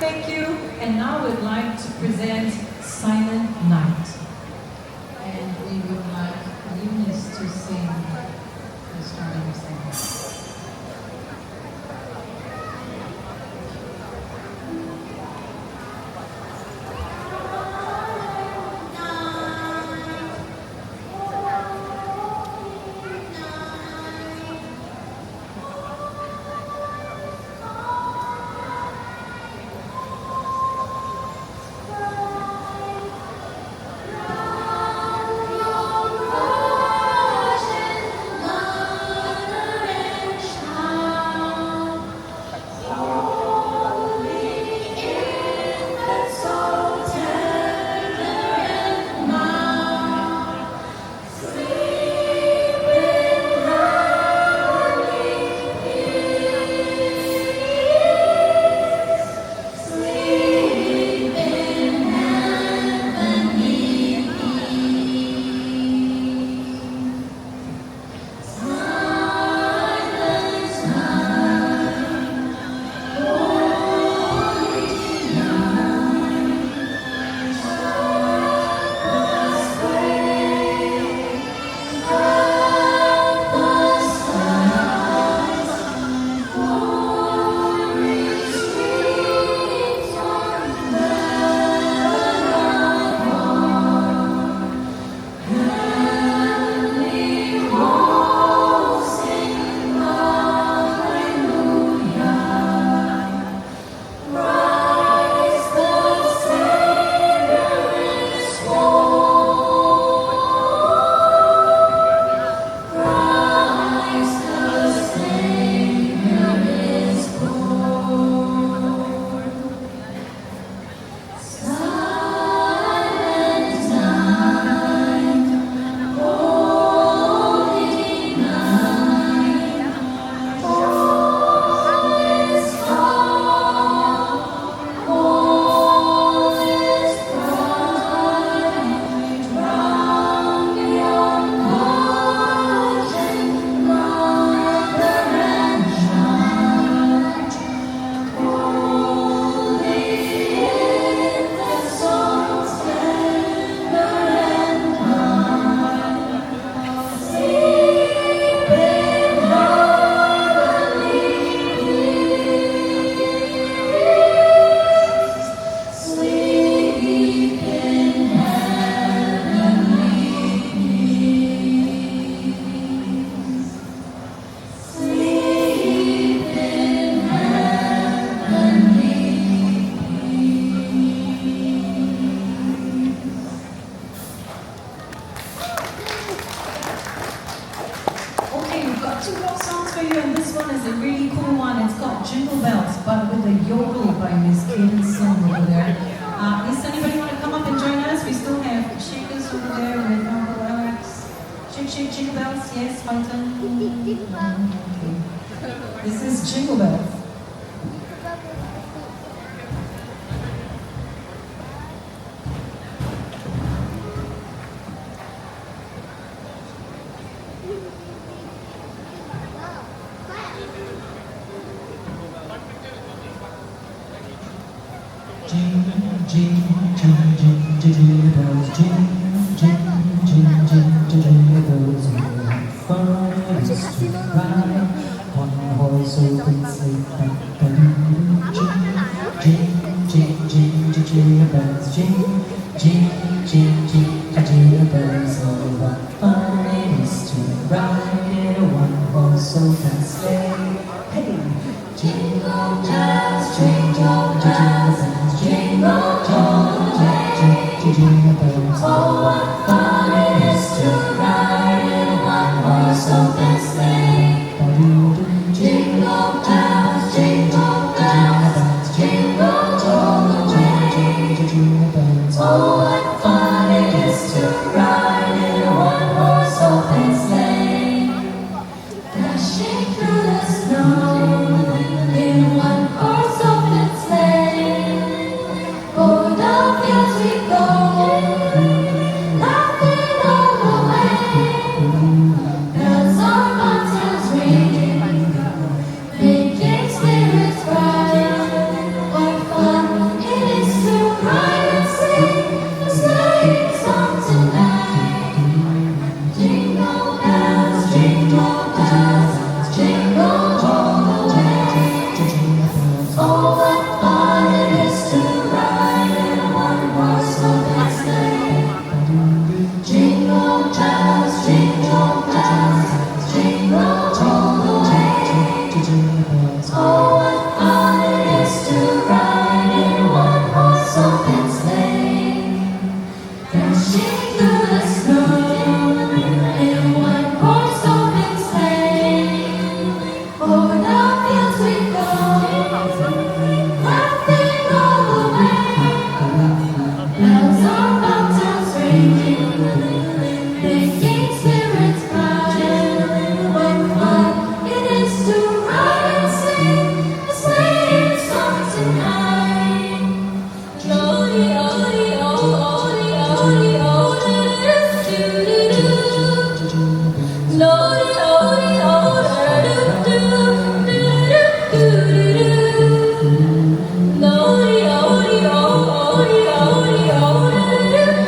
Thank you, and now we'd like to present Silent Night. And we would like Eunice to sing the starting song. Night. Jingle Bells, but with a yodel by Miss Kaden Song over there. Does anybody want to come up and join us? We still have shakers over there with Uncle Alex. Shake, shake, Jingle Bells. Yes, Fountain. Okay. This is Jingle Bells. Jingle, jingle, jingle, jingle bells, jingle, jingle, jingle, jingle bells. Fun it is to ride on a horse open sleigh. Jingle, jingle, jingle, jingle bells, jingle, jingle, jingle, jingle bells. Oh, what fun it is to ride in a one-horse open sleigh. Hey, jingle bells, jingle bells. Jingle all the way, jingle bells. Oh, what fun it is to ride in a one-horse open sleigh. Jingle bells, jingle bells, jingle all the way. Oh, what fun it is to ride in a one-horse open sleigh. Dashing through the snow in a one-horse open sleigh. O'er the fields we go, laughing all the way. Bells on bobtails ringing, making spirits bright. What fun it is to ride and sing a sleighing song tonight. Jingle bells, jingle all the way. Oh, what fun it is to ride in a one-horse open sleigh. Jingle bells, jingle all the way. Oh, what fun it is to ride in a one-horse open sleigh. Dashing through the snow in a one-horse open sleigh. Over the fields we go, laughing all the way. Bells on bobtails ringing, making spirits bright. What fun it is to ride and sing a sleighing song tonight. Jolly, olly, olly, olly, olly, doo-doo-doo. Lolly, olly, olly, doo-doo-doo. Lolly, olly, olly, olly, olly,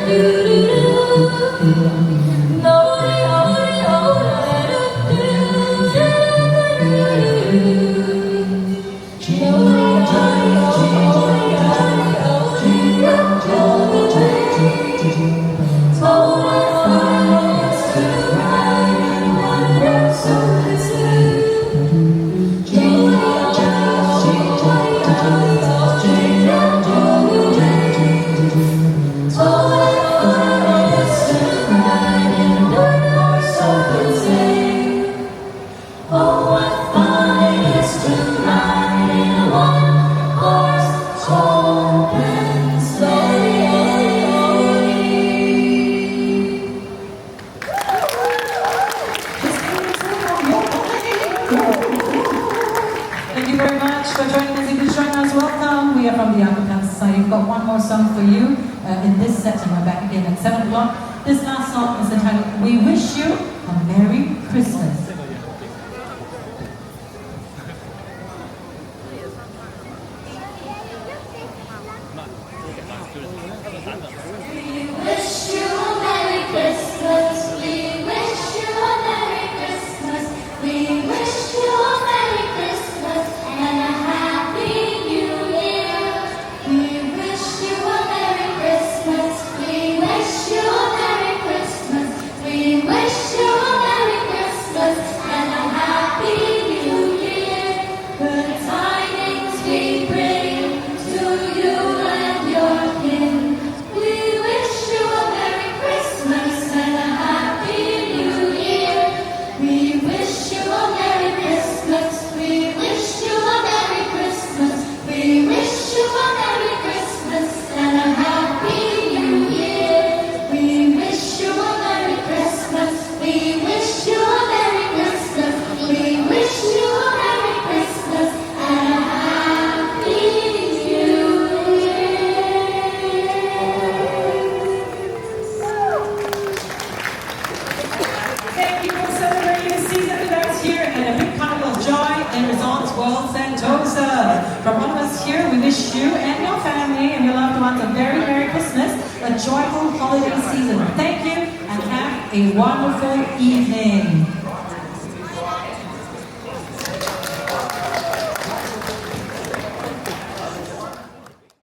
doo-doo-doo. Lolly, olly, olly, doo-doo-doo. Oh, what fun it is to ride in a one-horse open sleigh. Thank you very much for joining us. If you join us, welcome. We are from the Acapella Society. We've got one more song for you in this setting. We're back again at 7 o'clock. This last song is entitled We Wish You a Merry Christmas. We wish you a Merry Christmas. We wish you a Merry Christmas. We wish you a Merry Christmas and a Happy New Year. We wish you a Merry Christmas. We wish you a Merry Christmas. We wish you a Merry Christmas Sentosa. From all of us here, we wish you and your family and your loved ones a very Merry Christmas, a joyful holiday season. Thank you and have a wonderful evening.